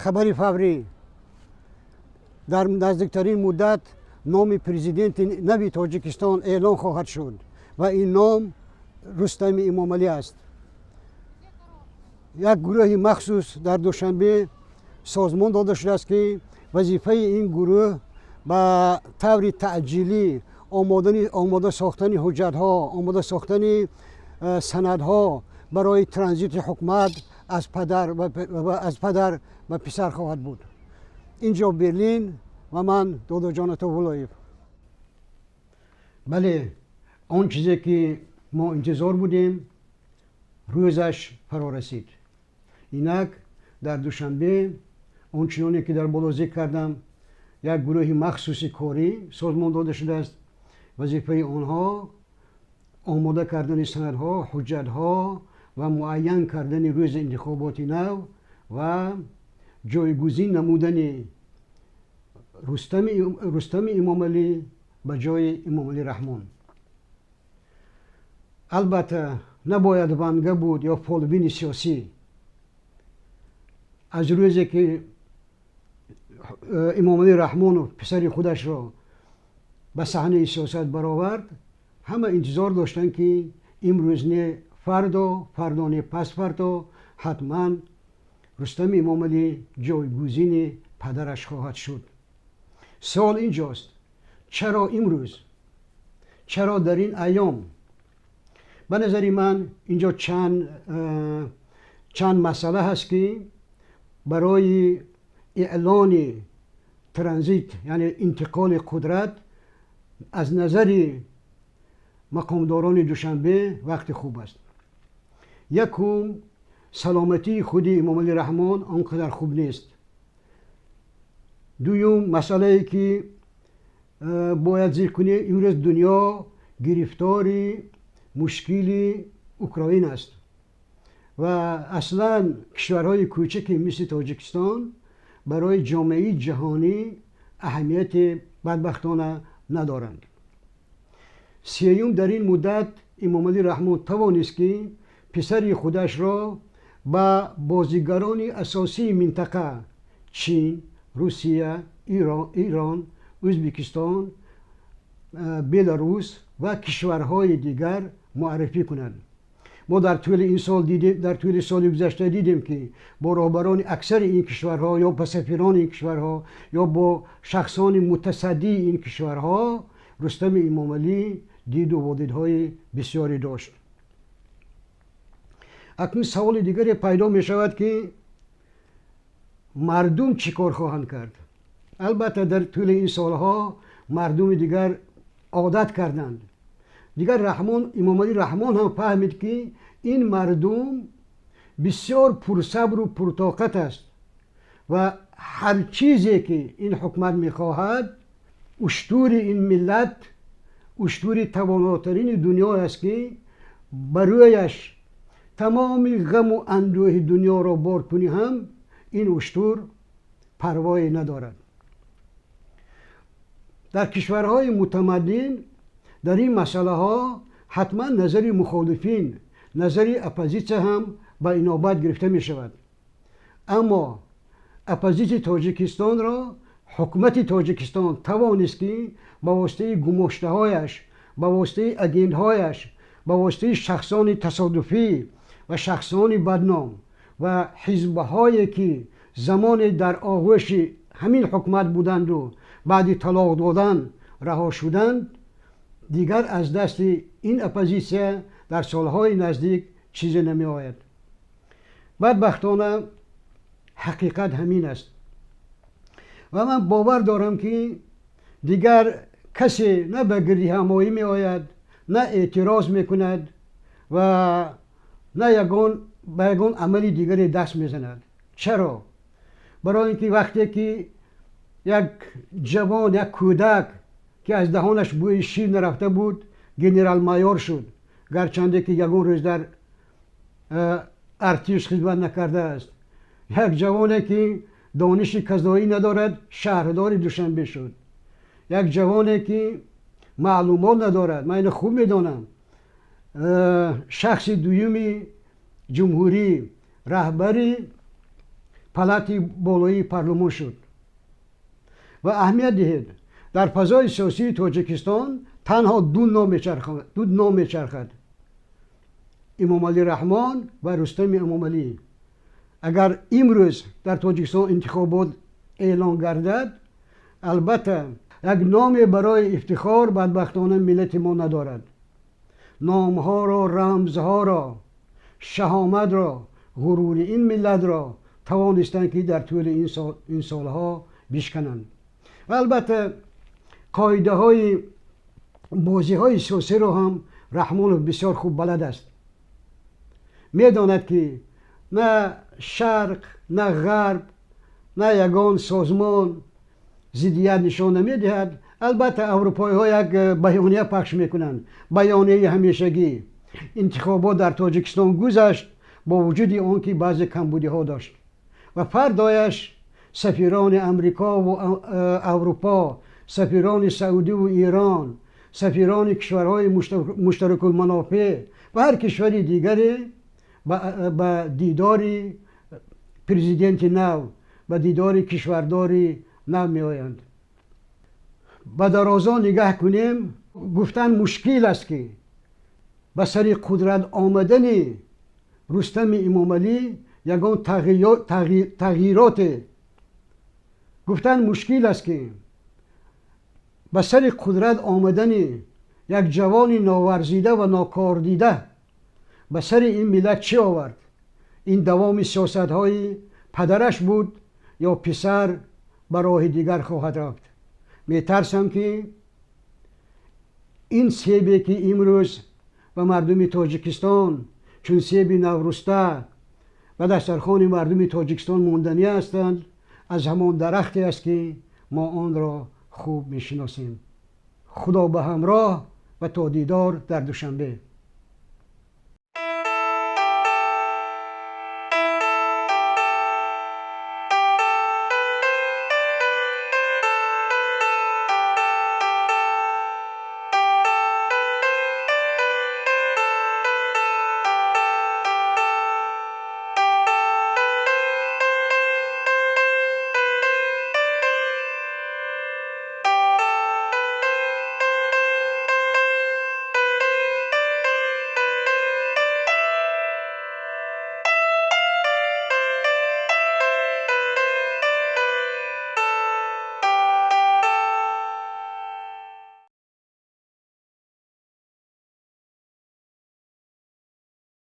خبری فوری در نزدیکترین مدت نام پرزیدنت نوی تاجیکستان اعلان خواهد شد و این نام رستم امامعلی است. یک گروه مخصوص در دوشنبه سازمان داده شده است که وظیفه این گروه به طور تعجیلی آماده ساختن حجت‌ها، آماده ساختن سندها برای ترانزیت حکومت از پدر و پسر خواهد بود. اینجا برلین و من دادا جان توولایف. بله، آن چیزی که ما انتظار بودیم روزش فرا رسید. اینک در دوشنبه آنچنانی که در بالا ذکر کردم یک گروه مخصوص کاری سازمان داده شده است. وظیفه آنها آماده کردن سندها، حجتها و معین کردن روز انتخابات نو و جایگزین نمودن رستم امامعلی به جای امامعلی رحمان. البته نباید بنگه بود یا فالبین سیاسی از روزی که امامعلی رحمان و پسر خودش را به صحنه سیاست برآورد، همه انتظار داشتن که امروز نه فردا نه پس فردا حتما رستم امامعلی جایگزین پدرش خواهد شد. سوال اینجاست چرا امروز؟ چرا در این ایام؟ به نظر من اینجا چند مسئله هست که برای اعلان ترانزیت یعنی انتقال قدرت از نظر مقامداران دوشنبه وقت خوب است. یکم سلامتی خود امامعلی رحمان آنقدر خوب نیست. دوم مسئله که باید ذکر کنیم امروز دنیا گرفتار مشکل اوکراین است و اصلا کشورهای کوچک مثل تاجیکستان برای جامعه جهانی اهمیت بدبختانه ندارند. سیوم در این مدت امامعلی رحمان توانست که پسر خودش را با بازیگران اساسی منطقه چین، روسیه، ایران، ازبکستان، بلاروس و کشورهای دیگر معرفی کنند. ما در طول سال گذشته دیدیم که با رهبران اکثر این کشورها یا با سفیران این کشورها یا با شخصان متصدی این کشورها رستم امامعلی دید و وادیدهای بسیاری داشت. اکنون سوال دیگری پیدا می شود که مردم چی کار خواهند کرد؟ البته در طول این سالها مردم دیگر عادت کردند. دیگر امامعلی رحمان هم فهمید که این مردم بسیار پرصبر و پرطاقت است و هر چیزی که این حکومت میخواهد اشتور این ملت، اشتور تواناترین دنیا است که برویش تمام غم و اندوه دنیا را بار کنی هم این اشتور پروایی ندارد. در کشورهای متمدن در این مسئله ها حتما نظر مخالفین، نظر اپوزیسیون هم به اینابت گرفته می شود. اما اپوزیسیون تاجیکستان را حکومت تاجیکستان توانست که با واسطه گماشته هایش، با واسطه اگندهایش، با واسطه شخصان تصادفی و شخصان بدنام و حزبهایی که زمان در آغوش همین حکومت بودند و بعد طلاق دادن رها شدند، دیگر از دست این اپوزیسیون در سالهای نزدیک چیزی نمی آید. بدبختانه حقیقت همین است و من باور دارم که دیگر کسی نه به گردی همایی می آید، نه اعتراض می کند و نه به یگان عملی دیگری دست می زند. چرا؟ برای اینکه وقتی که یک جوان، یک کودک که از دهانش بوی شیر نرفته بود گنرال مایور شد، گرچنده که یگان روز در ارتش خدمت نکرده است. یک جوانی که دانش قضایی ندارد شهردار دوشنبه شد. یک جوانی که معلومات ندارد، من اینو خوب میدانم، شخص دویمی جمهوری، رهبری پلات بالایی پارلمان شد. و اهمیت دهید در فضای سیاسی تاجیکستان تنها دو نام میچرخد: امام علی رحمان و رستم امام علی. اگر امروز در تاجیکستان انتخابات اعلان گردد، البته یک نام برای افتخار بدبختانه ملت ما ندارد. نامها را، رمزها را، شهامت را، غرور این ملت را توانستند که در طول این سالها بشکنند. و البته قاعده های بازی های سیاسی را هم رحمانوف بسیار خوب بلد است. میداند که نه شرق نه غرب نه یگان سازمان ضدیت نشان نمیدهد. البته اروپایی ها یک بیانیه پخش میکنند، بیانیه همیشگی. انتخابات در تاجیکستان گذشت با وجود آنکه بعضی کمبودی ها داشت و فردایش سفیران امریکا و اروپا، سفیران سعودی و ایران، سفیران کشورهای مشترک المنافع و هر کشوری دیگری به دیدار پرزیدنت نو و دیدار کشورداری نو می آیند. به درازا نگاه کنیم، گفتن مشکل است که به سر قدرت آمدن رستم امام علی یگان تغییرات گفتن مشکل است که به سر قدرت آمدن یک جوان ناورزیده و ناکاردیده به سر این ملت چی آورد؟ این دوام سیاست های پدرش بود یا پسر به راه دیگر خواهد رفت؟ می ترسم که این سیبی که امروز و مردم تاجیکستان چون سیب نورسته و دسترخوان مردم تاجیکستان موندنی هستند، از همان درختی است که ما آن را خوب میشناسیم. خدا به همراه و تا دیدار در دوشنبه.